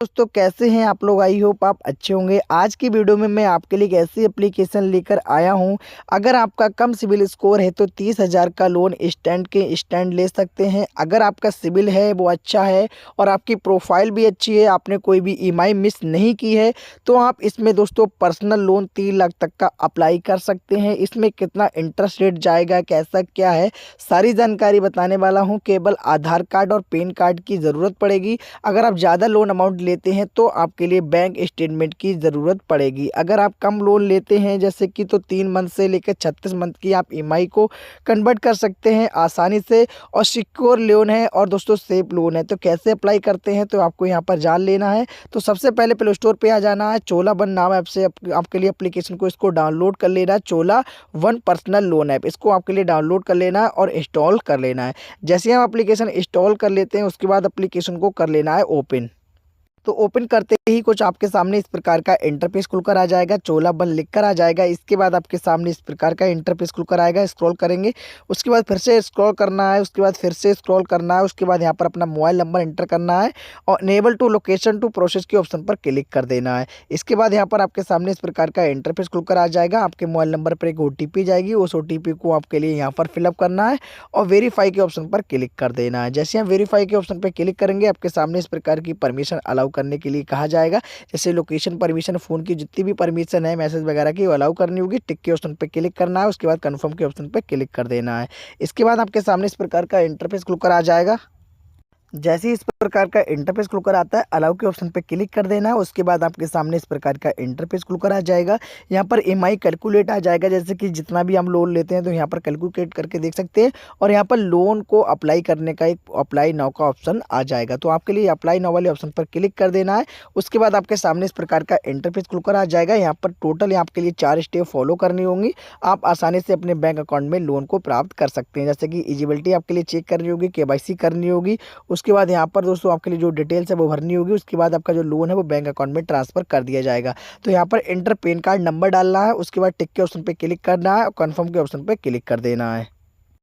दोस्तों कैसे हैं आप लोग। आई होप आप अच्छे होंगे। आज की वीडियो में मैं आपके लिए एक ऐसी एप्लीकेशन लेकर आया हूं। अगर आपका कम सिबिल स्कोर है तो 30,000 का लोन स्टैंड ले सकते हैं। अगर आपका सिबिल है वो अच्छा है और आपकी प्रोफाइल भी अच्छी है, आपने कोई भी ईएमआई मिस नहीं की है, तो आप इसमें दोस्तों पर्सनल लोन 3 लाख तक का अप्लाई कर सकते हैं। इसमें कितना इंटरेस्ट रेट जाएगा, कैसा क्या है, सारी जानकारी बताने वाला हूँ। केवल आधार कार्ड और पैन कार्ड की ज़रूरत पड़ेगी। अगर आप ज़्यादा लोन अमाउंट लेते हैं तो आपके लिए बैंक स्टेटमेंट की ज़रूरत पड़ेगी। अगर आप कम लोन लेते हैं जैसे कि, तो 3 मंथ से लेकर 36 मंथ की आप ईएमआई को कन्वर्ट कर सकते हैं आसानी से। और सिक्योर लोन है और दोस्तों सेफ लोन है। तो कैसे अप्लाई करते हैं तो आपको यहाँ पर जान लेना है। तो सबसे पहले प्ले स्टोर पर आ जाना है। चोला वन नाम ऐप से आपके लिए एप्लीकेशन को इसको डाउनलोड कर लेना है। चोला वन पर्सनल लोन ऐप, इसको आपके लिए डाउनलोड कर लेना है और इंस्टॉल कर लेना है। जैसे हम एप्लीकेशन इंस्टॉल कर लेते हैं उसके बाद एप्लीकेशन को कर लेना है ओपन। तो ओपन करते ही कुछ आपके सामने इस प्रकार का इंटरफेस खुलकर आ जाएगा। चोला वन लिखकर आ जाएगा। इसके बाद आपके सामने इस प्रकार का इंटरफेस खुलकर आएगा। स्क्रॉल करेंगे, उसके बाद फिर से स्क्रॉल करना है, उसके बाद फिर से स्क्रॉल करना है, उसके बाद यहाँ पर अपना मोबाइल नंबर एंटर करना है और enable to location to process के ऑप्शन पर क्लिक कर देना है। इसके बाद यहाँ पर आपके सामने इस प्रकार का इंटरफेस खुलकर आ जाएगा। आपके मोबाइल नंबर पर एक ओटीपी जाएगी, उस ओटीपी को आपके लिए यहाँ पर फिलअप करना है और वेरीफाई के ऑप्शन पर क्लिक कर देना है। जैसे हम वेरीफाई के ऑप्शन पर क्लिक करेंगे आपके सामने इस प्रकार की परमिशन अलाउ करने के लिए कहा जाएगा। जैसे लोकेशन परमिशन, फ़ोन की जितनी भी परमिशन है, मैसेज वगैरह की, वो अलाउ करनी होगी। टिक के ऑप्शन पे क्लिक करना है, उसके बाद कंफर्म के ऑप्शन पे क्लिक कर देना है। इसके बाद आपके सामने इस प्रकार का इंटरफेस खुलकर आ जाएगा। जैसे ही इस प्रकार का इंटरफेस खुलकर आता है अलाउ के ऑप्शन पे क्लिक कर देना है। उसके बाद आपके सामने इस प्रकार का इंटरफेस खुलकर आ जाएगा। यहाँ पर ईएमआई कैलकुलेट आ जाएगा। जैसे कि जितना भी हम लोन लेते हैं तो यहाँ पर कैलकुलेट करके देख सकते हैं और यहाँ पर लोन को अप्लाई करने का एक अप्लाई नाउ का ऑप्शन आ जाएगा। तो आपके लिए अप्लाई नाउ वाले ऑप्शन पर क्लिक कर देना है। उसके बाद आपके सामने इस प्रकार का इंटरफेस खुलकर आ जाएगा। यहाँ पर टोटल आपके लिए 4 स्टेप फॉलो करनी होंगी। आप आसानी से अपने बैंक अकाउंट में लोन को प्राप्त कर सकते हैं। जैसे कि एलिजिबिलिटी आपके लिए चेक करनी होगी, केवाईसी करनी होगी। उसके बाद यहाँ पर दोस्तों आपके लिए जो डिटेल्स है वो भरनी होगी। उसके बाद आपका जो लोन है वो बैंक अकाउंट में ट्रांसफर कर दिया जाएगा। तो यहाँ पर एंटर पैन कार्ड नंबर डालना है, उसके बाद टिक के ऑप्शन पे क्लिक करना है और कंफर्म के ऑप्शन पे क्लिक कर देना है।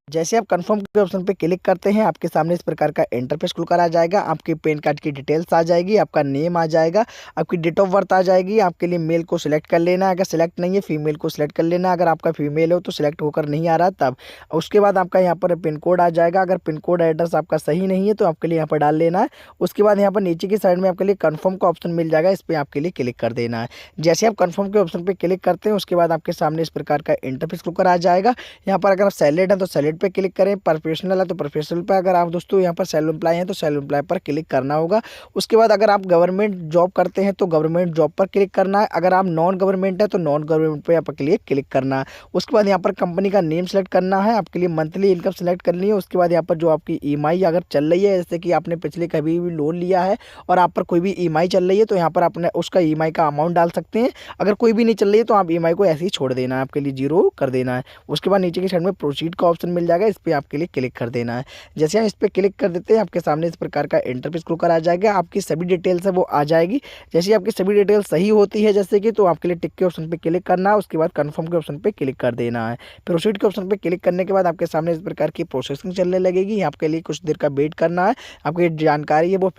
जैसे आप कंफर्म के ऑप्शन पे क्लिक करते हैं आपके सामने इस प्रकार का इंटरफेस खुलकर आ जाएगा। आपके पैन कार्ड की डिटेल्स आ जाएगी, आपका नेम आ जाएगा, आपकी डेट ऑफ बर्थ आ जाएगी। आपके लिए मेल को सिलेक्ट कर लेना है, अगर सिलेक्ट नहीं है फीमेल को सिलेक्ट कर लेना। अगर आपका फीमेल हो तो सिलेक्ट होकर नहीं आ रहा तब। उसके बाद आपका यहाँ पर पिन कोड आ जाएगा। अगर पिन कोड एड्रेस आपका सही नहीं है तो आपके लिए यहाँ पर डाल लेना है। उसके बाद यहाँ पर नीचे की साइड में आपके लिए कन्फर्म का ऑप्शन मिल जाएगा, इस पर आपके लिए क्लिक कर देना है। जैसे आप कन्फर्म के ऑप्शन पर क्लिक करते हैं उसके बाद आपके सामने इस प्रकार का इंटरफेस खुलकर आ जाएगा। यहाँ पर अगर आप सैलरीड है तो सैलरीड पर क्लिक करें, प्रोफेशनल है तो प्रोफेशनल पे, अगर आप दोस्तों यहाँ पर सेल्फ एम्प्लॉय हैं तो सेल्फ एम्प्लॉय पर क्लिक करना होगा। उसके बाद अगर आप गवर्नमेंट जॉब करते हैं तो गवर्नमेंट जॉब पर क्लिक करना है। अगर आप नॉन गवर्नमेंट है तो नॉन गवर्नमेंट पे आपके लिए क्लिक करना है। उसके बाद यहाँ पर कंपनी का नेम सेलेक्ट करना है, आपके लिए मंथली इनकम सेलेक्ट करनी है। उसके बाद यहाँ पर जो आपकी ईएमआई अगर चल रही है, जैसे कि आपने पिछले कभी भी लोन लिया है और आप पर कोई भी ईएमआई चल रही है तो यहाँ पर अपने उसका ईएमआई का अमाउंट डाल सकते हैं। अगर कोई भी नहीं चल रही है तो आप ईएमआई को ऐसे ही छोड़ देना है, आपके लिए 0 कर देना है। उसके बाद नीचे की साइड में प्रोसीड का ऑप्शन मिल जाएगा, इस पर आपके लिए क्लिक कर देना है। जैसे हम इस पर क्लिक कर देते हैं आपके सामने इस प्रकार का इंटरफेस खुलकर आ जाएगा। आपकी सभी डिटेल्स है वो आ जाएगी। जैसे आपकी सभी डिटेल्स सही होती है जैसे कि, तो आपके लिए टिक के ऑप्शन पे क्लिक करना है। उसके बाद कंफर्म के ऑप्शन पे क्लिक कर देना है। प्रोसीड के ऑप्शन पे क्लिक करने के बाद आपके सामने इस प्रकार की प्रोसेसिंग चलने लगेगी। आपके लिए कुछ देर का वेट करना है। आपकी जानकारी है वो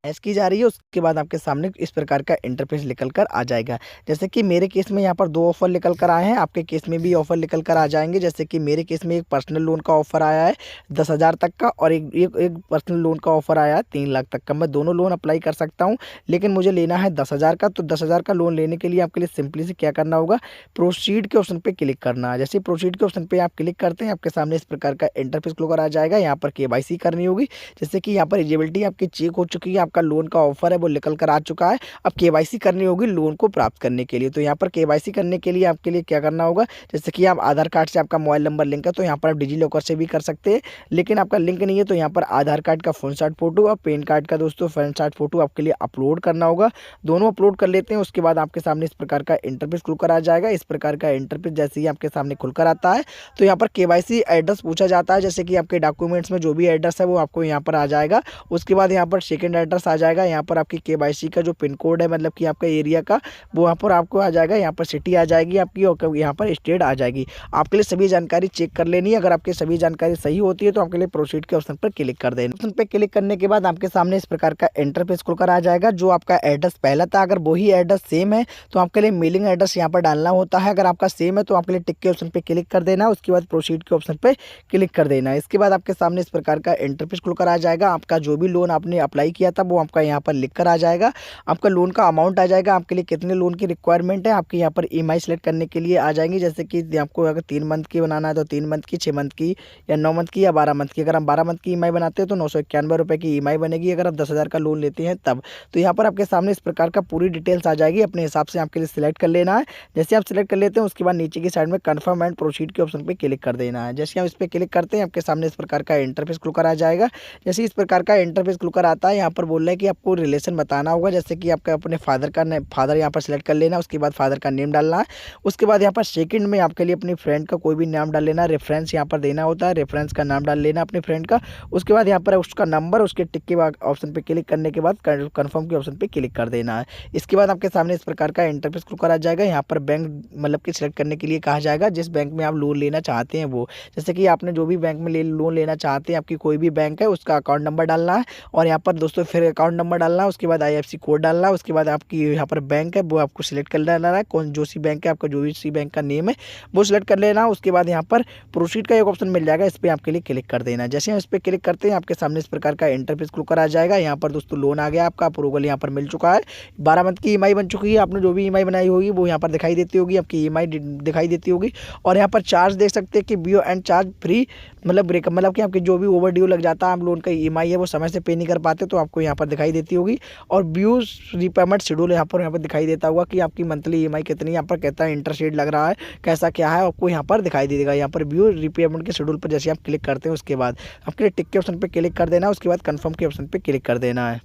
ऐस की जा रही है। उसके बाद आपके सामने इस प्रकार का इंटरफेस निकल कर आ जाएगा। जैसे कि मेरे केस में यहाँ पर 2 ऑफर निकल कर आए हैं, आपके केस में भी ऑफर निकल कर आ जाएंगे। जैसे कि मेरे केस में एक पर्सनल लोन का ऑफर आया है 10,000 तक का और एक पर्सनल लोन का ऑफर आया है 3 लाख तक का। मैं दोनों लोन अप्लाई कर सकता हूँ, लेकिन मुझे लेना है 10,000 का। तो 10,000 का लोन लेने के लिए आपके लिए सिंपली से क्या करना होगा, प्रोसीड के ऑप्शन पर क्लिक करना है। जैसे प्रोसीड के ऑप्शन पर आप क्लिक करते हैं आपके सामने इस प्रकार का इंटरफेस खुलकर आ जाएगा। यहाँ पर केवाईसी करनी होगी। जैसे कि यहाँ पर एलिजिबिलिटी आपकी चेक हो चुकी है, आपका लोन का ऑफर वो निकल कर आ चुका है। अब केवाईसी करनी होगी लोन को प्राप्त करने के लिए। तो यहाँ पर केवाईसी करने के लिए आपके लिए क्या करना होगा, जैसे कि आप आधार कार्ड से आपका मोबाइल नंबर लिंक है तो यहाँ पर आप डिजी लॉकर से भी कर सकते हैं, लेकिन आपका लिंक नहीं है तो यहाँ पर आधार कार्ड का फ्रंट फोटो और पैन कार्ड का दोस्तों फ्रंट फोटो आपके लिए अपलोड करना होगा। दोनों अपलोड कर लेते हैं। उसके बाद आपके सामने इस प्रकार का इंटरफेस खुलकर आ जाएगा। इस प्रकार का इंटरफेस जैसे ही आपके सामने खुलकर आता है तो यहाँ पर केवाईसी एड्रेस पूछा जाता है। जैसे कि आपके डॉक्यूमेंट्स में जो भी एड्रेस है वो आपको यहाँ पर आ जाएगा। उसके बाद यहाँ पर सेकेंड एड्रेस एड्रेस आ जाएगा, यहाँ पर आपकी केवाईसी का जो पिन कोड है मतलब कि आपका एरिया का वो वहाँ पर आपको आ जाएगा, यहाँ पर सिटी आ जाएगी आपकी और यहाँ पर स्टेट आ जाएगी। आपके लिए सभी जानकारी चेक कर लेनी है। अगर आपकी सभी जानकारी सही होती है तो आपके लिए प्रोसीड के ऑप्शन पर क्लिक कर देना। ऑप्शन पर क्लिक करने के बाद आपके सामने इस प्रकार का इंटरफेस खुलकर आ जाएगा। जो आपका एड्रेस पहला था अगर वही एड्रेस सेम है तो आपके लिए मेलिंग एड्रेस यहाँ पर डालना होता है। अगर आपका सेम है तो आपके लिए टिक के ऑप्शन पर क्लिक कर देना, उसके बाद प्रोसीड के ऑप्शन पर क्लिक कर देना। इसके बाद आपके सामने इस प्रकार का इंटरफेस खुलकर आ जाएगा। आपका जो भी लोन आपने अप्लाई किया था वो आपका यहाँ पर लिख कर आ जाएगा। आपका लोन का अमाउंट आ जाएगा, आपके लिए कितने लोन की रिक्वायरमेंट है आपके यहाँ पर ईएमआई सेलेक्ट करने के लिए आ जाएंगी। जैसे कि आपको अगर 3 मंथ की बनाना है तो 3 मंथ की, 6 मंथ की या 9 मंथ की या 12 मंथ की। अगर हम 12 मंथ की ईएमआई बनाते हैं तो 991 रुपये की ईएमआई बनेगी। अगर आप 10,000 का लोन लेते हैं तब तो यहाँ पर आपके सामने इस प्रकार का पूरी डिटेल्स आ जाएगी। अपने हिसाब से आपके लिए सिलेक्ट कर लेना है। जैसे आप सिलेक्ट कर लेते हैं उसके बाद नीचे की साइड में कन्फर्म एंड प्रोसीड के ऑप्शन पर क्लिक कर देना है। जैसे हम इस पर क्लिक करते हैं आपके सामने इस प्रकार का इंटरफेस खुलकर आ जाएगा। जैसे इस प्रकार का इंटरफेस खुलकर आता है यहाँ पर बोल रहा है कि आपको रिलेशन बताना होगा। जैसे कि आपका अपने फादर यहाँ पर सेलेक्ट कर लेना, उसके बाद फादर का नेम डालना है। उसके बाद यहाँ पर सेकंड में आपके लिए अपनी फ्रेंड का कोई भी नाम डाल लेना, रेफरेंस यहाँ पर देना होता है, रेफरेंस का नाम डाल लेना अपने फ्रेंड का। उसके बाद यहाँ पर उसका नंबर, उसके टिक के बाद ऑप्शन पे क्लिक करने के बाद कन्फर्म के ऑप्शन पे क्लिक कर देना है। इसके बाद आपके सामने इस प्रकार का इंटरफेस खुलकर आ जाएगा। यहाँ पर बैंक मतलब कि सिलेक्ट करने के लिए कहा जाएगा जिस बैंक में आप लोन लेना चाहते हैं वो। जैसे कि आपने जो भी बैंक में लोन लेना चाहते हैं, आपकी कोई भी बैंक है उसका अकाउंट नंबर डालना है और यहाँ पर दोस्तों फिर अकाउंट नंबर डालना है। उसके बाद आईएफएससी कोड डालना है। उसके बाद आपकी यहाँ पर बैंक है वो आपको सिलेक्ट कर लेना है, कौन जो सी बैंक है आपका जो भी सी बैंक का नेम है वो सिलेक्ट कर लेना। उसके बाद यहाँ पर प्रोसीड का एक ऑप्शन मिल जाएगा, इस पर आपके लिए क्लिक कर देना। जैसे हम इस पर क्लिक करते हैं आपके सामने इस प्रकार का इंटरफेस खुलकर आ जाएगा। यहाँ पर दोस्तों लोन आ गया, आपका अप्रूवल यहाँ पर मिल चुका है। 12 मंथ की ईएमआई बन चुकी है। आपने जो भी ईएमआई बनाई होगी वो यहाँ पर दिखाई देती होगी, आपकी ईएमआई दिखाई देती होगी। और यहाँ पर चार्ज देख सकते हैं कि बीओ एंड चार्ज फ्री मतलब ब्रेकअप मतलब कि आपकी जो भी ओवर ड्यू लग जाता है, आप लोन का ईएमआई है वो समय से पे नहीं कर पाते तो आपको यहाँ पर दिखाई देती होगी। और ब्यूज रीपेमेंट शेड्यूल यहाँ पर दिखाई देता होगा कि आपकी मंथली ईएमआई कितनी यहाँ पर कहता है इंटरेस्ट रेट लग रहा है कैसा क्या है आपको यहाँ पर दिखाई दे देगा। यहाँ पर व्यू रीपेमेंट के शेड्यूल पर जैसे आप क्लिक करते हैं उसके बाद आपके टिक के ऑप्शन पर क्लिक कर देना, उसके बाद कन्फर्म के ऑप्शन पर क्लिक कर देना है।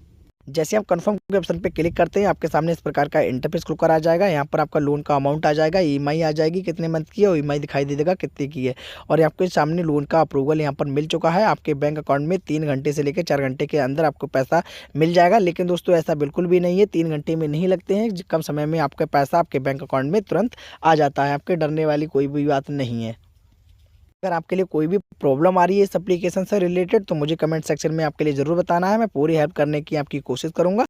जैसे आप कंफर्म के ऑप्शन पे क्लिक करते हैं आपके सामने इस प्रकार का इंटरफेस खुलकर आ जाएगा। यहाँ पर आपका लोन का अमाउंट आ जाएगा, ईएमआई आ जाएगी कितने मंथ की है और ईएमआई दिखाई दे देगा कितने की है। और आपके सामने लोन का अप्रूवल यहाँ पर मिल चुका है। आपके बैंक अकाउंट में 3 घंटे से लेकर 4 घंटे के अंदर आपको पैसा मिल जाएगा। लेकिन दोस्तों ऐसा बिल्कुल भी नहीं है, 3 घंटे में नहीं लगते हैं, कम समय में आपका पैसा आपके बैंक अकाउंट में तुरंत आ जाता है। आपके डरने वाली कोई भी बात नहीं है। अगर आपके लिए कोई भी प्रॉब्लम आ रही है इस एप्लीकेशन से रिलेटेड तो मुझे कमेंट सेक्शन में आपके लिए ज़रूर बताना है, मैं पूरी हेल्प करने की आपकी कोशिश करूँगा।